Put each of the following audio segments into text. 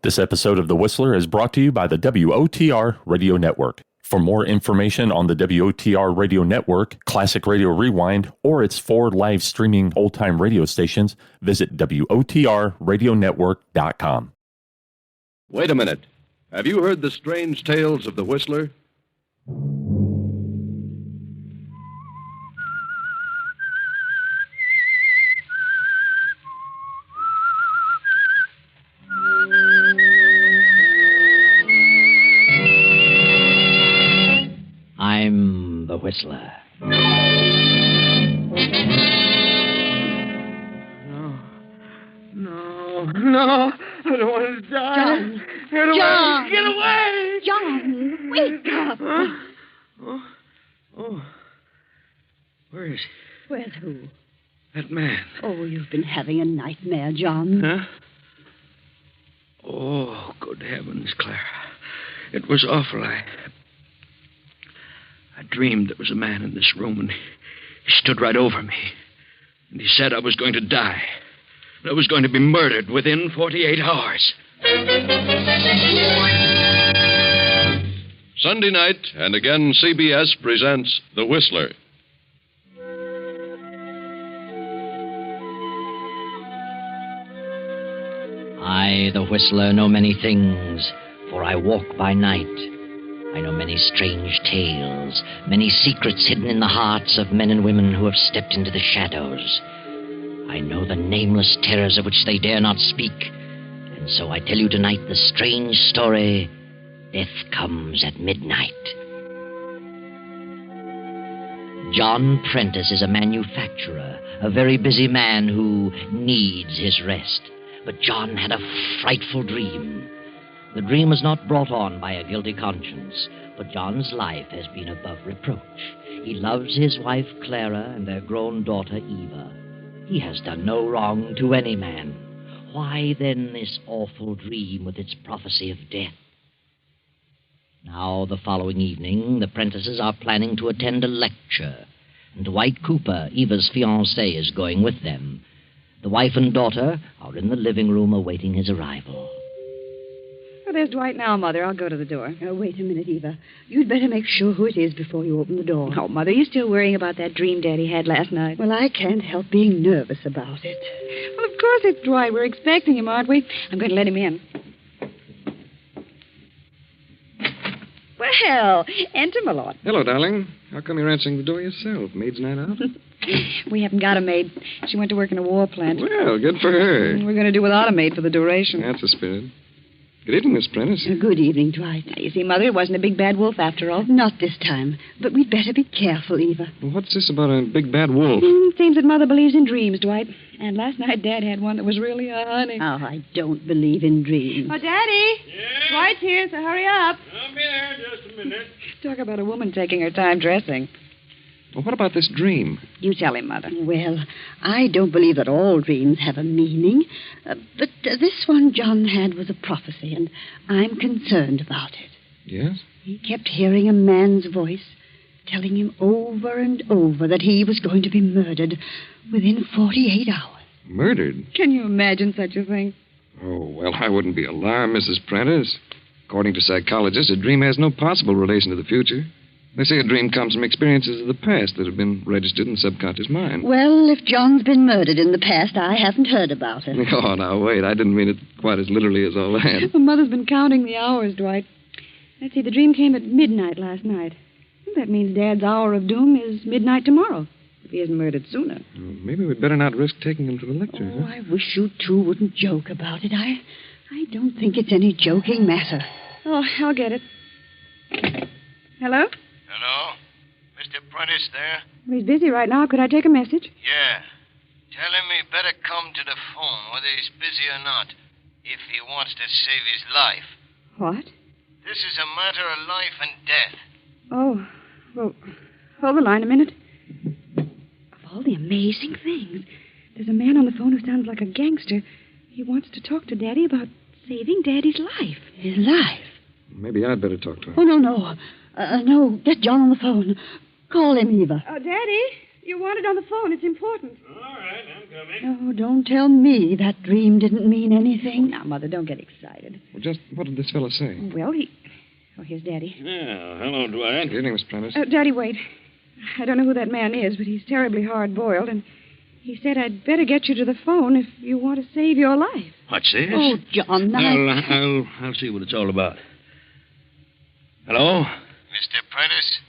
This episode of The Whistler is brought to you by the WOTR Radio Network. For more information on the WOTR Radio Network, Classic Radio Rewind, or its 4 live streaming old-time radio stations, visit WOTRradionetwork.com. Wait a minute. Have you heard the strange tales of the Whistler? I'm the Whistler. No, I don't want to die. John! Get away! John, wake up! Oh. Where is he? Where's who? That man. Oh, you've been having a nightmare, John. Huh? Oh, good heavens, Clara. It was awful. I dreamed there was a man in this room, and he stood right over me. And he said I was going to die. I was going to be murdered within 48 hours. Sunday night, and again CBS presents The Whistler. I, the Whistler, know many things, for I walk by night. I know many strange tales, many secrets hidden in the hearts of men and women who have stepped into the shadows. I know the nameless terrors of which they dare not speak. And so I tell you tonight the strange story, Death Comes at Midnight. John Prentice is a manufacturer, a very busy man who needs his rest. But John had a frightful dream. The dream was not brought on by a guilty conscience, but John's life has been above reproach. He loves his wife, Clara, and their grown daughter, Eva. He has done no wrong to any man. Why, then, this awful dream with its prophecy of death? Now, the following evening, the Prentices are planning to attend a lecture, and Dwight Cooper, Eva's fiancé, is going with them. The wife and daughter are in the living room awaiting his arrival. Oh, there's Dwight now, Mother. I'll go to the door. Oh, wait a minute, Eva. You'd better make sure who it is before you open the door. Oh, Mother, you still worrying about that dream Daddy had last night? Well, I can't help being nervous about it. Well, of course it's Dwight. We're expecting him, aren't we? I'm going to let him in. Well, enter, my lord. Hello, darling. How come you're answering the door yourself? Maid's night out? We haven't got a maid. She went to work in a war plant. Well, good for her. We're going to do without a maid for the duration. That's the spirit. Good evening, Miss Prentice. Good evening, Dwight. You see, Mother, it wasn't a big bad wolf after all. Not this time. But we'd better be careful, Eva. Well, what's this about a big bad wolf? Seems that Mother believes in dreams, Dwight. And last night Dad had one that was really a honey. Oh, I don't believe in dreams. Oh, Daddy! Yeah? Dwight's here, so hurry up. I'll be there in just a minute. Talk about a woman taking her time dressing. Well, what about this dream? You tell him, Mother. Well, I don't believe that all dreams have a meaning. But this one John had was a prophecy, and I'm concerned about it. Yes? He kept hearing a man's voice telling him over and over that he was going to be murdered within 48 hours. Murdered? Can you imagine such a thing? Oh, well, I wouldn't be alarmed, Mrs. Prentice. According to psychologists, a dream has no possible relation to the future. They say a dream comes from experiences of the past that have been registered in the subconscious mind. Well, if John's been murdered in the past, I haven't heard about it. Oh, now, wait. I didn't mean it quite as literally as all that. Well, Mother's been counting the hours, Dwight. Let's see, the dream came at midnight last night. That means Dad's hour of doom is midnight tomorrow, if he isn't murdered sooner. Well, maybe we'd better not risk taking him to the lecture. Oh, I wish you two wouldn't joke about it. I don't think it's any joking matter. Oh, I'll get it. Hello? Hello? Mr. Prentice there? Well, he's busy right now. Could I take a message? Yeah. Tell him he better come to the phone, whether he's busy or not, if he wants to save his life. What? This is a matter of life and death. Oh, well, hold the line a minute. Of all the amazing things, there's a man on the phone who sounds like a gangster. He wants to talk to Daddy about saving Daddy's life. His life? Maybe I'd better talk to him. Oh, no. No, get John on the phone. Call him, Eva. Oh, Daddy? You're wanted on the phone. It's important. All right, I'm coming. Oh, don't tell me that dream didn't mean anything. Now, Mother, don't get excited. Well, just what did this fellow say? Well, he... Oh, here's Daddy. Yeah, hello, Dwight. Good evening, Miss Prentice. Daddy, wait. I don't know who that man is, but he's terribly hard-boiled, and he said I'd better get you to the phone if you want to save your life. What's this? Oh, John, I'll see what it's all about. Hello? Mr. Prentice,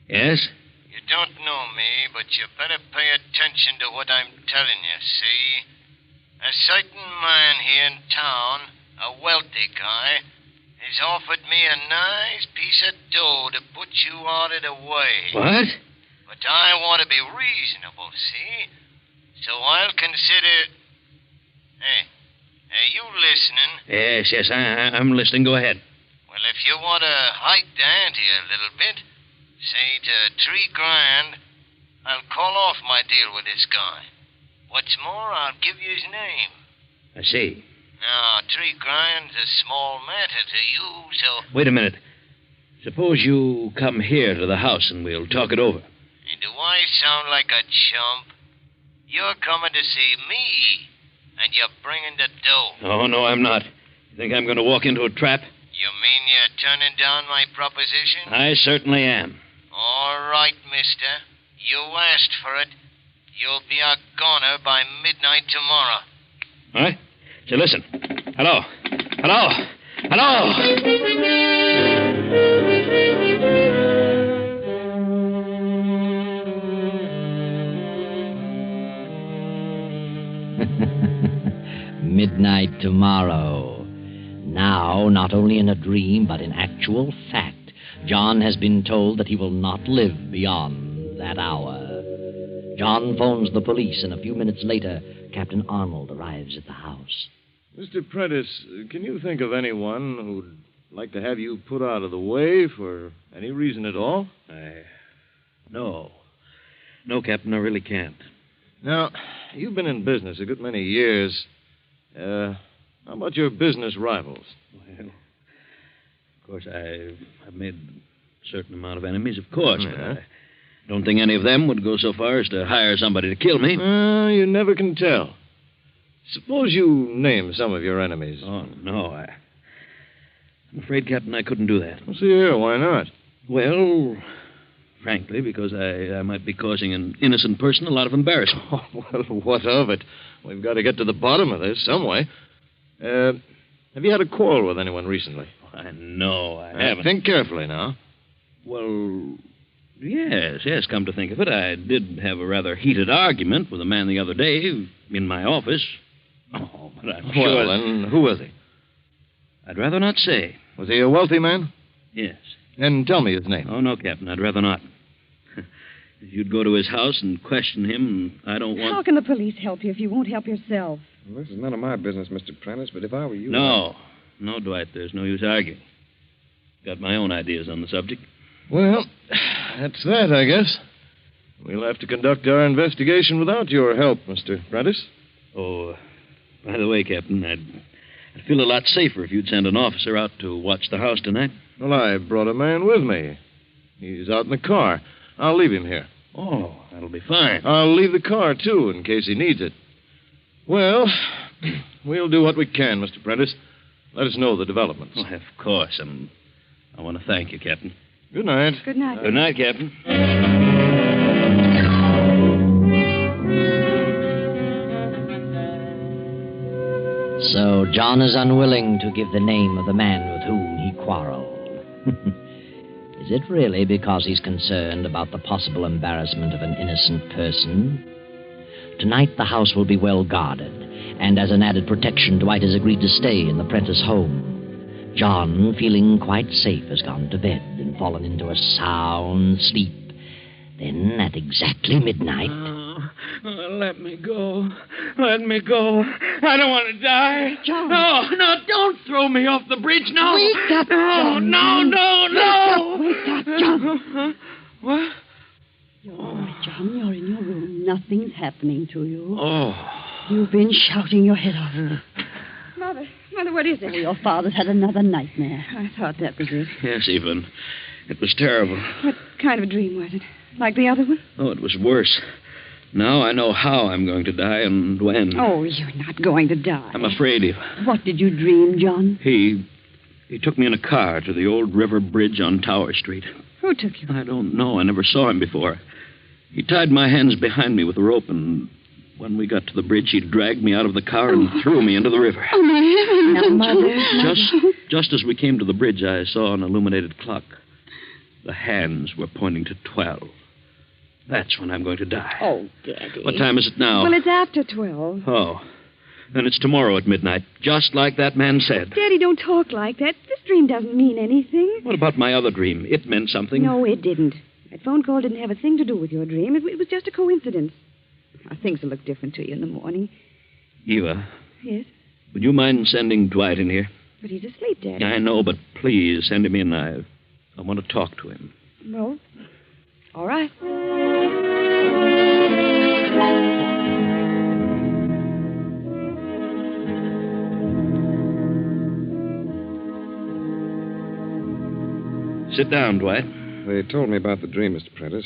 Yes? you don't know me, but you better pay attention to what I'm telling you, see? A certain man here in town, a wealthy guy, has offered me a nice piece of dough to put you out of the way. What? But I want to be reasonable, see? So I'll consider... Hey, are you listening? Yes, I'm listening. Go ahead. Well, if you want to hike the ante a little bit, say to $3,000, I'll call off my deal with this guy. What's more, I'll give you his name. I see. Now, $3,000's a small matter to you, so... Wait a minute. Suppose you come here to the house and we'll talk it over. And do I sound like a chump? You're coming to see me, and you're bringing the dough. Oh, no, I'm not. You think I'm going to walk into a trap? You mean you're turning down my proposition? I certainly am. All right, mister. You asked for it. You'll be a goner by midnight tomorrow. All right? So listen. Hello. Hello. Hello. Midnight tomorrow. Now, not only in a dream, but in actual fact, John has been told that he will not live beyond that hour. John phones the police, and a few minutes later, Captain Arnold arrives at the house. Mr. Prentice, can you think of anyone who'd like to have you put out of the way for any reason at all? No. No, Captain, I really can't. Now, you've been in business a good many years. How about your business rivals? Well, of course, I've made a certain amount of enemies, of course, but I don't think any of them would go so far as to hire somebody to kill me. You never can tell. Suppose you name some of your enemies. Oh, no, I'm afraid, Captain, I couldn't do that. Well, see here, why not? Well, frankly, because I might be causing an innocent person a lot of embarrassment. Oh, well, what of it? We've got to get to the bottom of this some way. Have you had a quarrel with anyone recently? No, I haven't. Think carefully now. Well, yes, come to think of it, I did have a rather heated argument with a man the other day in my office. Oh, but I'm sure... Well, then, who was he? I'd rather not say. Was he a wealthy man? Yes. And tell me his name. Oh, no, Captain, I'd rather not. If you'd go to his house and question him, I don't want... How can the police help you if you won't help yourself? Well, this is none of my business, Mr. Prentice, but if I were you... No, Dwight, there's no use arguing. Got my own ideas on the subject. Well, that's that, I guess. We'll have to conduct our investigation without your help, Mr. Prentice. Oh, by the way, Captain, I'd feel a lot safer if you'd send an officer out to watch the house tonight. Well, I brought a man with me. He's out in the car. I'll leave him here. Oh, that'll be fine. I'll leave the car, too, in case he needs it. Well, we'll do what we can, Mr. Prentice. Let us know the developments. Oh, of course. I want to thank you, Captain. Good night. Good night. Good night, Captain. So John is unwilling to give the name of the man with whom he quarreled. Is it really because he's concerned about the possible embarrassment of an innocent person? Tonight the house will be well guarded, and as an added protection, Dwight has agreed to stay in the Prentice home. John, feeling quite safe, has gone to bed and fallen into a sound sleep. Then, at exactly midnight... Let me go. Let me go. I don't want to die. John. No, don't throw me off the bridge. No. Wake up, John. No. Wake up, John. What? Oh, John, you're in your room. Nothing's happening to you. Oh. You've been shouting your head off. Mother, what is it? Your father's had another nightmare. I thought that was it. Yes, Evelyn. It was terrible. What kind of a dream was it? Like the other one? Oh, it was worse. Now I know how I'm going to die and when. Oh, you're not going to die. I'm afraid of. What did you dream, John? He took me in a car to the old river bridge on Tower Street. Who took you? I don't know. I never saw him before. He tied my hands behind me with a rope, and when we got to the bridge, he dragged me out of the car and threw me into the river. Oh, my heavens. Now, Mother. Just as we came to the bridge, I saw an illuminated clock. The hands were pointing to 12. That's when I'm going to die. Oh, Daddy. What time is it now? Well, it's after 12. Oh. Then it's tomorrow at midnight, just like that man said. Daddy, don't talk like that. This dream doesn't mean anything. What about my other dream? It meant something. No, it didn't. That phone call didn't have a thing to do with your dream. It was just a coincidence. Now, things will look different to you in the morning. Eva. Yes? Would you mind sending Dwight in here? But he's asleep, Daddy. I know, but please send him in. I want to talk to him. Well, all right. Sit down, Dwight. They told me about the dream, Mr. Prentice,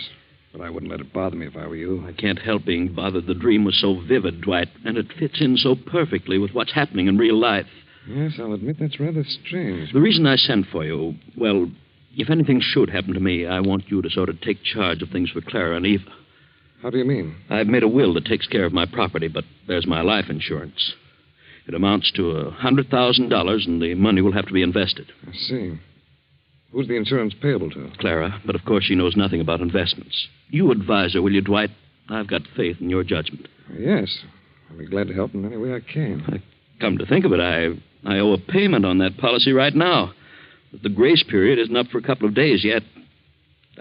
but I wouldn't let it bother me if I were you. I can't help being bothered. The dream was so vivid, Dwight, and it fits in so perfectly with what's happening in real life. Yes, I'll admit that's rather strange. The reason I sent for you, well, if anything should happen to me, I want you to sort of take charge of things for Clara and Eva. How do you mean? I've made a will that takes care of my property, but there's my life insurance. It amounts to $100,000, and the money will have to be invested. I see. Who's the insurance payable to? Clara, but of course she knows nothing about investments. You advise her, will you, Dwight? I've got faith in your judgment. Yes. I'll be glad to help in any way I can. Come to think of it, I owe a payment on that policy right now. But the grace period isn't up for a couple of days yet.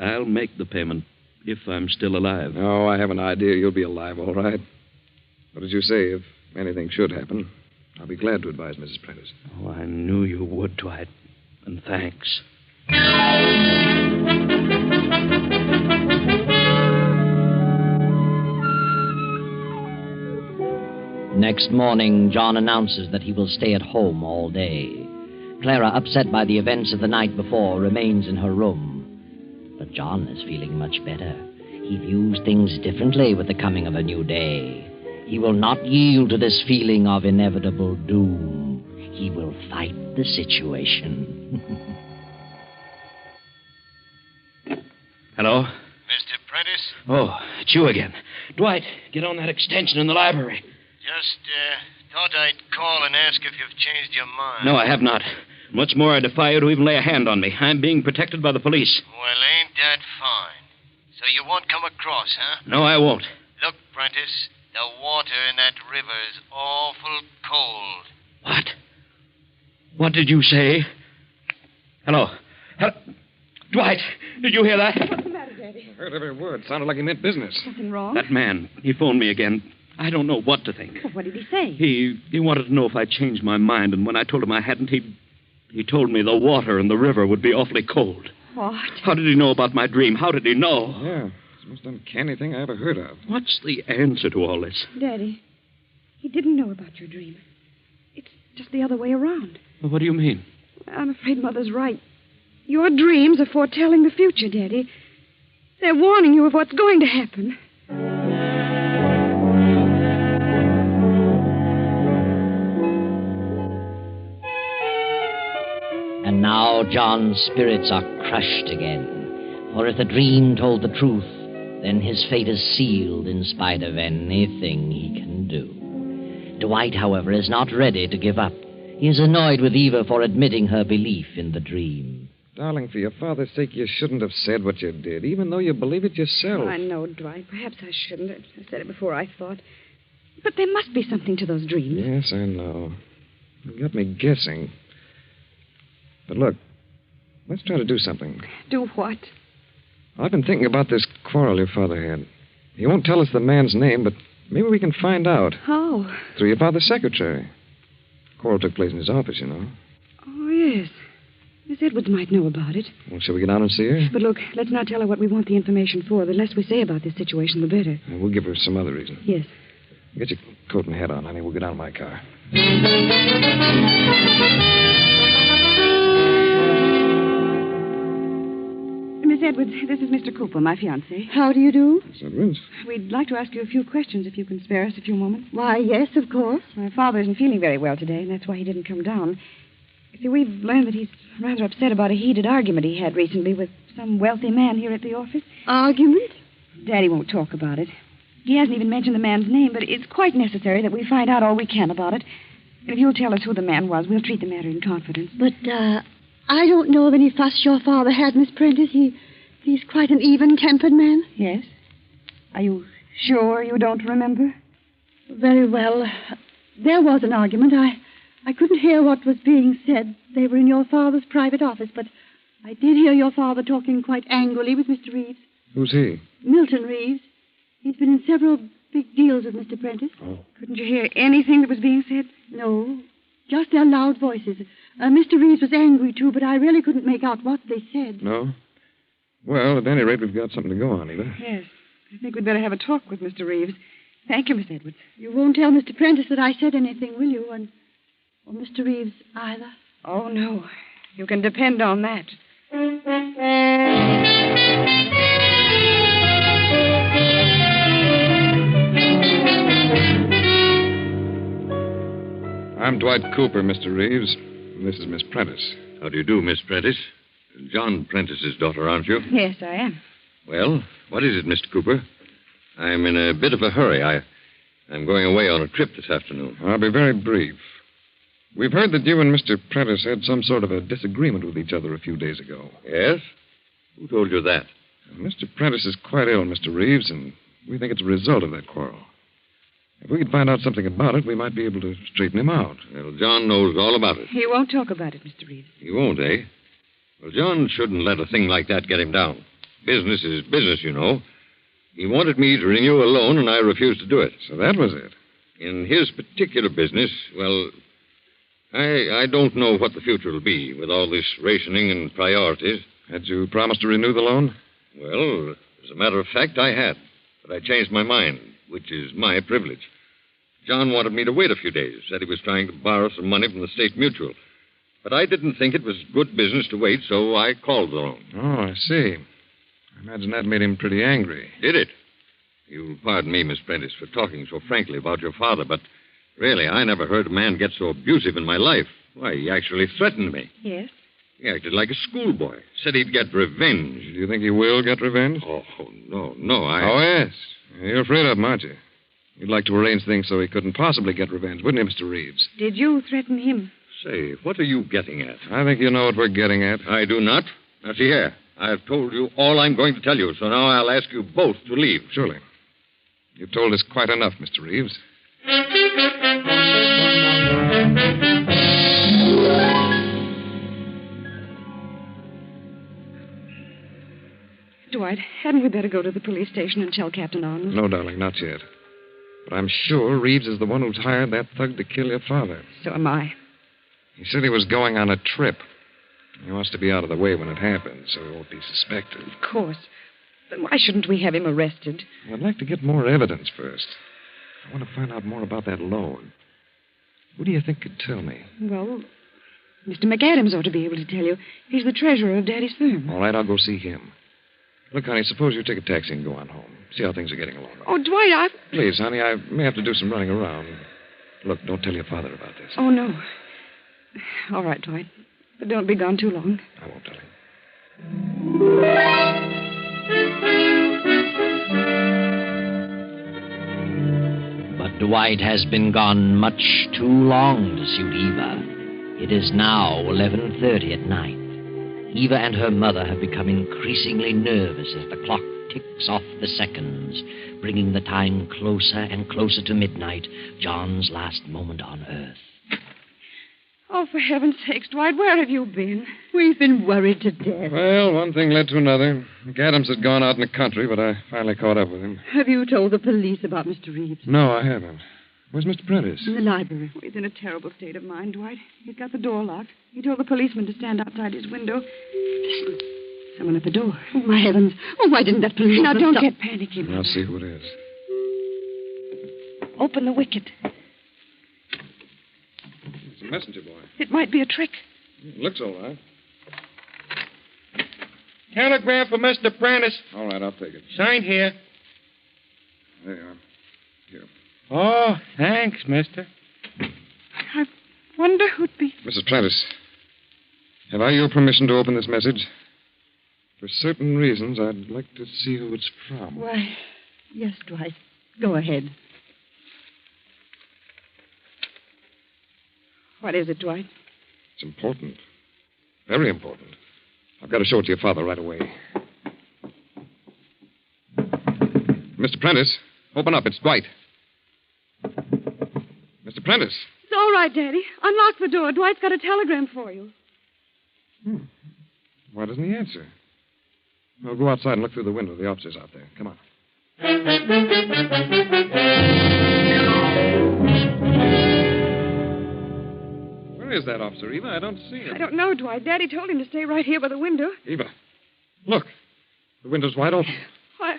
I'll make the payment if I'm still alive. Oh, I have an idea you'll be alive, all right. What did you say? If anything should happen, I'll be glad to advise Mrs. Prentice. Oh, I knew you would, Dwight. And thanks. Next morning, John announces that he will stay at home all day. Clara, upset by the events of the night before, remains in her room. But John is feeling much better. He views things differently with the coming of a new day. He will not yield to this feeling of inevitable doom. He will fight the situation. Hello? Mr. Prentice? Oh, it's you again. Dwight, get on that extension in the library. Just thought I'd call and ask if you've changed your mind. No, I have not. What's more, I defy you to even lay a hand on me. I'm being protected by the police. Well, ain't that fine? So you won't come across, huh? No, I won't. Look, Prentice, the water in that river is awful cold. What? What did you say? Hello? Dwight, did you hear that? What's the matter, Daddy? I heard every word. Sounded like he meant business. Something wrong? That man, he phoned me again. I don't know what to think. Well, what did he say? He wanted to know if I changed my mind, and when I told him I hadn't, he told me the water in the river would be awfully cold. What? How did he know about my dream? How did he know? Yeah, it's the most uncanny thing I ever heard of. What's the answer to all this? Daddy, he didn't know about your dream. It's just the other way around. Well, what do you mean? I'm afraid Mother's right. Your dreams are foretelling the future, Daddy. They're warning you of what's going to happen. And now John's spirits are crushed again. For if the dream told the truth, then his fate is sealed in spite of anything he can do. Dwight, however, is not ready to give up. He is annoyed with Eva for admitting her belief in the dream. Darling, for your father's sake, you shouldn't have said what you did, even though you believe it yourself. Oh, I know, Dwight. Perhaps I shouldn't. I said it before I thought. But there must be something to those dreams. Yes, I know. You got me guessing. But look, let's try to do something. Do what? I've been thinking about this quarrel your father had. He won't tell us the man's name, but maybe we can find out. How? Through your father's secretary. The quarrel took place in his office, you know. Oh, yes. Miss Edwards might know about it. Well, shall we get down and see her? But look, let's not tell her what we want the information for. The less we say about this situation, the better. We'll give her some other reason. Yes. Get your coat and hat on, honey. We'll get out of my car. Edwards, this is Mr. Cooper, my fiancé. How do you do? Miss Edwards? We'd like to ask you a few questions if you can spare us a few moments. Why, yes, of course. My father isn't feeling very well today, and that's why he didn't come down. You see, we've learned that he's rather upset about a heated argument he had recently with some wealthy man here at the office. Argument? Daddy won't talk about it. He hasn't even mentioned the man's name, but it's quite necessary that we find out all we can about it. And if you'll tell us who the man was, we'll treat the matter in confidence. But, I don't know of any fuss your father had, Miss Prentice. He's quite an even-tempered man. Yes? Are you sure you don't remember? Very well. There was an argument. I couldn't hear what was being said. They were in your father's private office, but I did hear your father talking quite angrily with Mr. Reeves. Who's he? Milton Reeves. He's been in several big deals with Mr. Prentice. Oh. Couldn't you hear anything that was being said? No, just their loud voices. Mr. Reeves was angry, too, but I really couldn't make out what they said. No? Well, at any rate, we've got something to go on, Eva. Yes. I think we'd better have a talk with Mr. Reeves. Thank you, Miss Edwards. You won't tell Mr. Prentice that I said anything, will you? Or Mr. Reeves either? Oh, no. You can depend on that. I'm Dwight Cooper, Mr. Reeves. And this is Miss Prentice. How do you do, Miss Prentice? John Prentice's daughter, aren't you? Yes, I am. Well, what is it, Mr. Cooper? I'm in a bit of a hurry. I'm going away on a trip this afternoon. I'll be very brief. We've heard that you and Mr. Prentice had some sort of a disagreement with each other a few days ago. Yes? Who told you that? Mr. Prentice is quite ill, Mr. Reeves, and we think it's a result of that quarrel. If we could find out something about it, we might be able to straighten him out. Well, John knows all about it. He won't talk about it, Mr. Reeves. He won't, eh? Well, John shouldn't let a thing like that get him down. Business is business, you know. He wanted me to renew a loan, and I refused to do it. So that was it. In his particular business, well, I don't know what the future will be with all this rationing and priorities. Had you promised to renew the loan? Well, as a matter of fact, I had. But I changed my mind, which is my privilege. John wanted me to wait a few days, said he was trying to borrow some money from the State Mutual. But I didn't think it was good business to wait, so I called the loan. Oh, I see. I imagine that made him pretty angry. Did it? You'll pardon me, Miss Prentice, for talking so frankly about your father, but really, I never heard a man get so abusive in my life. Why, he actually threatened me. Yes? He acted like a schoolboy. Said he'd get revenge. Do you think he will get revenge? Oh, no, Oh, yes. You're afraid of him, aren't you? You'd like to arrange things so he couldn't possibly get revenge, wouldn't you, Mr. Reeves? Did you threaten him? Say, what are you getting at? I think you know what we're getting at. I do not. Now, see here. I've told you all I'm going to tell you, so now I'll ask you both to leave. Surely. You've told us quite enough, Mr. Reeves. Dwight, hadn't we better go to the police station and tell Captain Arnold? No, darling, not yet. But I'm sure Reeves is the one who's hired that thug to kill your father. So am I. He said he was going on a trip. He wants to be out of the way when it happens, so he won't be suspected. Of course. Then why shouldn't we have him arrested? I'd like to get more evidence first. I want to find out more about that loan. Who do you think could tell me? Well, Mr. McAdams ought to be able to tell you. He's the treasurer of Daddy's firm. All right, I'll go see him. Look, honey, suppose you take a taxi and go on home. See how things are getting along. Oh, Dwight, Please, honey, I may have to do some running around. Look, don't tell your father about this. Oh, no. All right, Dwight. But don't be gone too long. I won't tell him. But Dwight has been gone much too long to suit Eva. It is now 11:30 at night. Eva and her mother have become increasingly nervous as the clock ticks off the seconds, bringing the time closer and closer to midnight, John's last moment on Earth. Oh, for heaven's sakes, Dwight, where have you been? We've been worried to death. Well, one thing led to another. McAdams had gone out in the country, but I finally caught up with him. Have you told the police about Mr. Reeves? No, I haven't. Where's Mr. Prentice? In the library. He's in a terrible state of mind, Dwight. He's got the door locked. He told the policeman to stand outside his window. Listen. Someone at the door. Oh, my heavens. Oh, why didn't that policeman Now, don't stop? get panicky, Mother. I'll see who it is. Open the wicket. It's a messenger boy. It might be a trick. Looks all right. Telegram for Mr. Prentice. All right, I'll take it. Signed here. There you are. Here. Oh, thanks, mister. I wonder who'd be... Mrs. Prentice, have I your permission to open this message? For certain reasons, I'd like to see who it's from. Why, yes, Dwight. Go ahead. What is it, Dwight? It's important. Very important. I've got to show it to your father right away. Mr. Prentice, open up. It's Dwight. Mr. Prentice. It's all right, Daddy. Unlock the door. Dwight's got a telegram for you. Why doesn't he answer? Well, go outside and look through the window. The officer's out there. Come on. Where is that officer, Eva? I don't see him. I don't know, Dwight. Daddy told him to stay right here by the window. Eva, look. The window's wide open. What?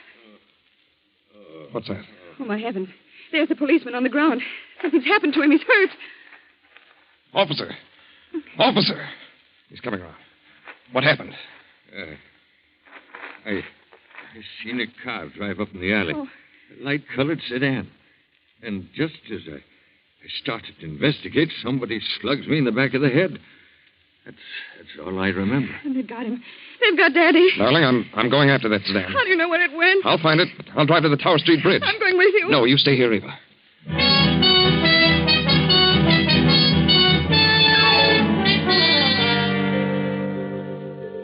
What's that? Oh, my heavens. There's a policeman on the ground. Something's happened to him. He's hurt. Officer! Officer! He's coming around. What happened? I seen a car drive up in the alley. Oh. A light-colored sedan. And just as I started to investigate, somebody slugs me in the back of the head. That's all I remember. And they've got him. They've got Daddy. Darling, I'm going after that sedan. How do you know where it went? I'll find it. I'll drive to the Tower Street Bridge. I'm going with you. No, you stay here, Eva.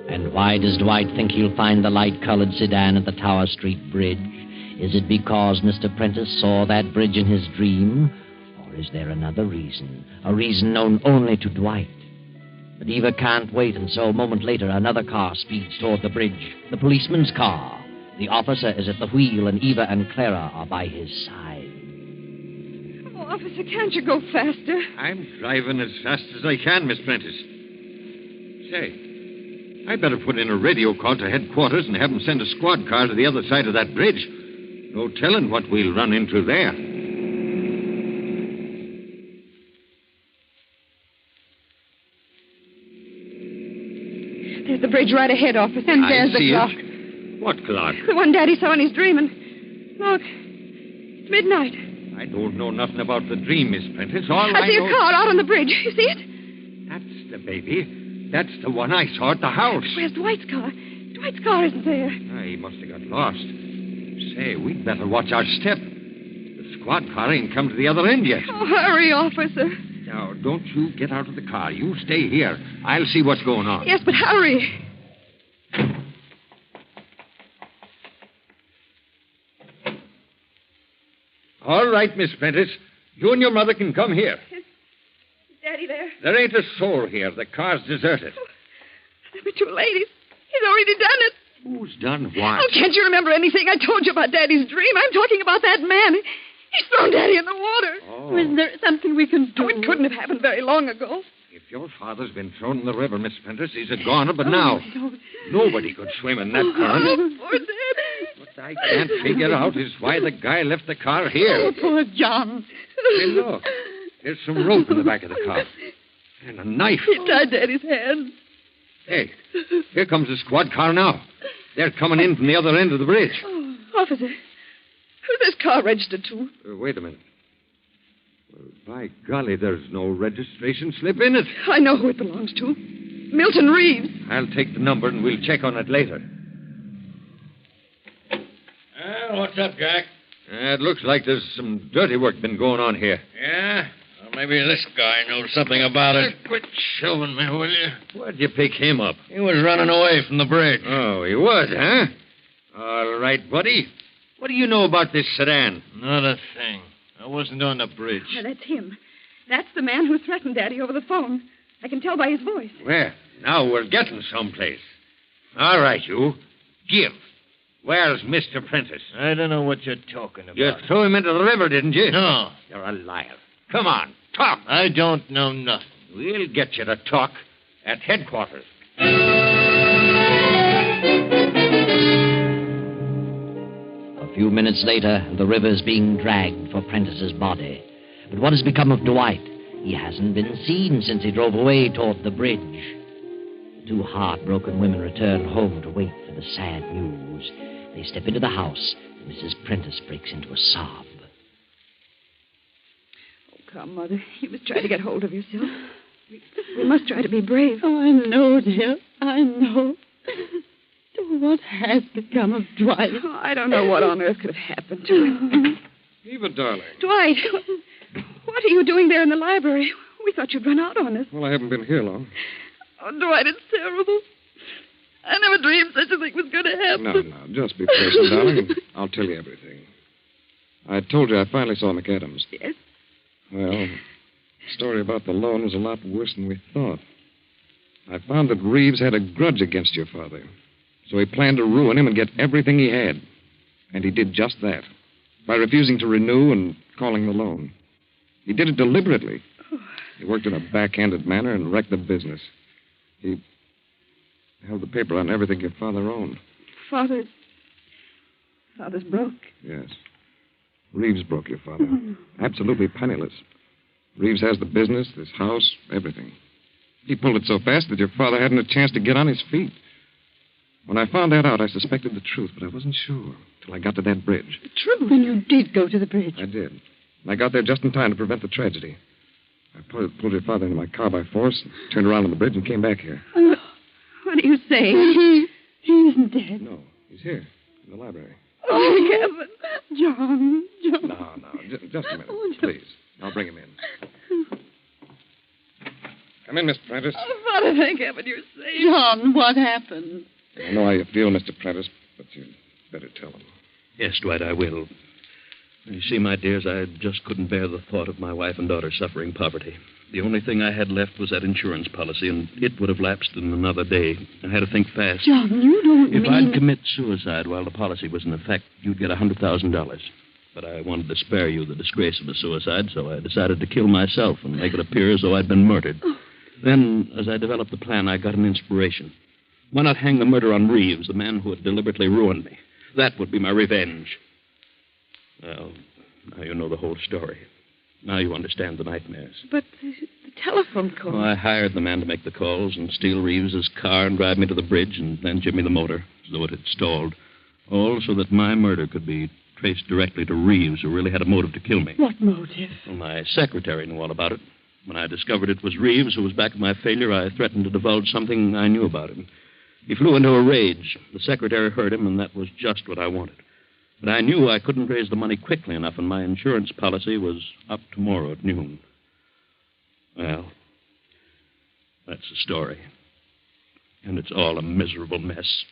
And why does Dwight think he'll find the light-colored sedan at the Tower Street Bridge? Is it because Mr. Prentice saw that bridge in his dream? Or is there another reason? A reason known only to Dwight? But Eva can't wait, and so a moment later, another car speeds toward the bridge. The policeman's car. The officer is at the wheel, and Eva and Clara are by his side. Oh, officer, can't you go faster? I'm driving as fast as I can, Miss Prentice. Say, I'd better put in a radio call to headquarters and have them send a squad car to the other side of that bridge. No telling what we'll run into there. There's the bridge right ahead, officer. And there's the clock. What clock? The one Daddy saw in his dream. And look, it's midnight. I don't know nothing about the dream, Miss Prentice. All I see know... a car out on the bridge. You see it? That's the baby. That's the one I saw at the house. Where's Dwight's car? Dwight's car isn't there. He must have got lost. Say, we'd better watch our step. The squad car ain't come to the other end yet. Oh, hurry, officer. Now, don't you get out of the car. You stay here. I'll see what's going on. Yes, but hurry. All right, Miss Prentice. You and your mother can come here. Is Daddy there? There ain't a soul here. The car's deserted. There were two ladies. He's already done it. Who's done what? Oh, can't you remember anything I told you about Daddy's dream? I'm talking about that man. He's thrown Daddy in the water. Oh. Is there something we can do? Oh, it couldn't have happened very long ago. If your father's been thrown in the river, Miss Prentice, he's a goner, but now nobody could swim in that current. Oh, poor Daddy. What I can't figure out is why the guy left the car here. Oh, poor John. Hey, look. There's some rope in the back of the car. And a knife. He tied Daddy's hands. Hey, here comes the squad car now. They're coming in from the other end of the bridge. Oh, officer, who's this car registered to? Wait a minute. Well, by golly, there's no registration slip in it. I know who it belongs to. Milton Reeves. I'll take the number and we'll check on it later. Well, what's up, Jack? It looks like there's some dirty work been going on here. Yeah? Well, maybe this guy knows something about it. Quit shoving me, will you? Where'd you pick him up? He was running away from the bridge. Oh, he was, huh? All right, buddy. What do you know about this sedan? Not a thing. I wasn't on the bridge. Now, that's him. That's the man who threatened Daddy over the phone. I can tell by his voice. Well, now we're getting someplace. All right, you. Give. Where's Mr. Prentice? I don't know what you're talking about. You threw him into the river, didn't you? No. You're a liar. Come on, talk. I don't know nothing. We'll get you to talk at headquarters. A few minutes later, the river's being dragged for Prentice's body. But what has become of Dwight? He hasn't been seen since he drove away toward the bridge. Two heartbroken women return home to wait for the sad news. They step into the house, and Mrs. Prentice breaks into a sob. Oh, come, Mother. You must try to get hold of yourself. We must try to be brave. Oh, I know, dear. I know. Oh, what has become of Dwight? Oh, I don't know what on earth could have happened to him. Eva, darling. Dwight, what are you doing there in the library? We thought you'd run out on us. Well, I haven't been here long. Oh, Dwight, it's terrible. I never dreamed such a thing was going to happen. No, just be patient, darling, and I'll tell you everything. I told you I finally saw McAdams. Yes? Well, the story about the loan was a lot worse than we thought. I found that Reeves had a grudge against your father. So he planned to ruin him and get everything he had. And he did just that, by refusing to renew and calling the loan. He did it deliberately. He worked in a backhanded manner and wrecked the business. He held the paper on everything your father owned. Father's broke. Yes. Reeves broke your father. Absolutely penniless. Reeves has the business, this house, everything. He pulled it so fast that your father hadn't a chance to get on his feet. When I found that out, I suspected the truth, but I wasn't sure till I got to that bridge. The truth? When you did go to the bridge? I did. And I got there just in time to prevent the tragedy. I pulled your father into my car by force, turned around on the bridge, and came back here. What are you saying? He isn't dead. No, he's here, in the library. Oh, heaven. John. No, just a minute, please. I'll bring him in. Come in, Miss Prentice. Oh, Father, thank heaven you're safe. John, what happened? I know how you feel, Mr. Prentice, but you'd better tell him. Yes, Dwight, I will. You see, my dears, I just couldn't bear the thought of my wife and daughter suffering poverty. The only thing I had left was that insurance policy, and it would have lapsed in another day. I had to think fast. John, you don't If mean... I'd commit suicide while the policy was in effect, you'd get $100,000. But I wanted to spare you the disgrace of a suicide, so I decided to kill myself and make it appear as though I'd been murdered. Then, as I developed the plan, I got an inspiration. Why not hang the murder on Reeves, the man who had deliberately ruined me? That would be my revenge. Well, now you know the whole story. Now you understand the nightmares. But the telephone call... Well, I hired the man to make the calls and steal Reeves's car and drive me to the bridge and then give me the motor, as though it had stalled. All so that my murder could be traced directly to Reeves, who really had a motive to kill me. What motive? Well, my secretary knew all about it. When I discovered it was Reeves who was back of my failure, I threatened to divulge something I knew about him. He flew into a rage. The secretary heard him, and that was just what I wanted. But I knew I couldn't raise the money quickly enough, and my insurance policy was up tomorrow at noon. Well, that's the story. And it's all a miserable mess.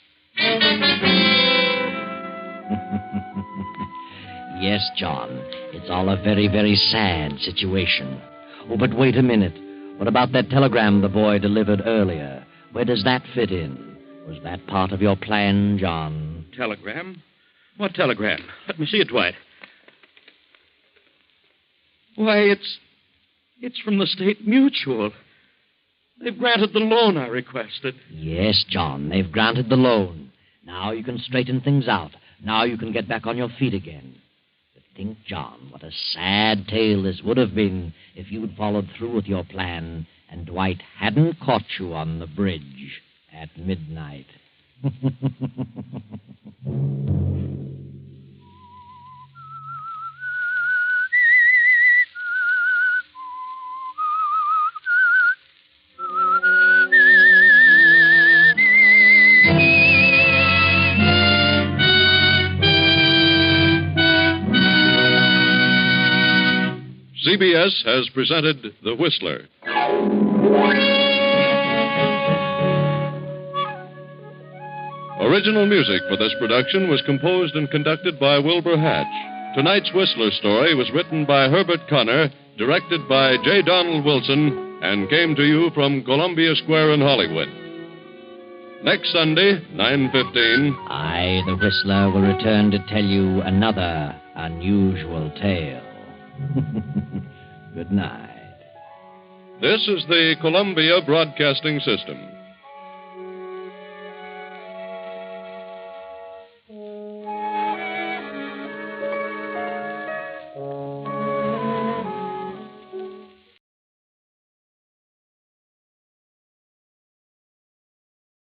Yes, John, it's all a very, very sad situation. Oh, but wait a minute. What about that telegram the boy delivered earlier? Where does that fit in? Was that part of your plan, John? Telegram? What telegram? Let me see it, Dwight. Why, it's from the State Mutual. They've granted the loan I requested. Yes, John, they've granted the loan. Now you can straighten things out. Now you can get back on your feet again. But think, John, what a sad tale this would have been if you'd followed through with your plan and Dwight hadn't caught you on the bridge at midnight. CBS has presented The Whistler. Original music for this production was composed and conducted by Wilbur Hatch. Tonight's Whistler story was written by Herbert Connor, directed by J. Donald Wilson, and came to you from Columbia Square in Hollywood. Next Sunday, 9:15... I, the Whistler, will return to tell you another unusual tale. Good night. This is the Columbia Broadcasting System.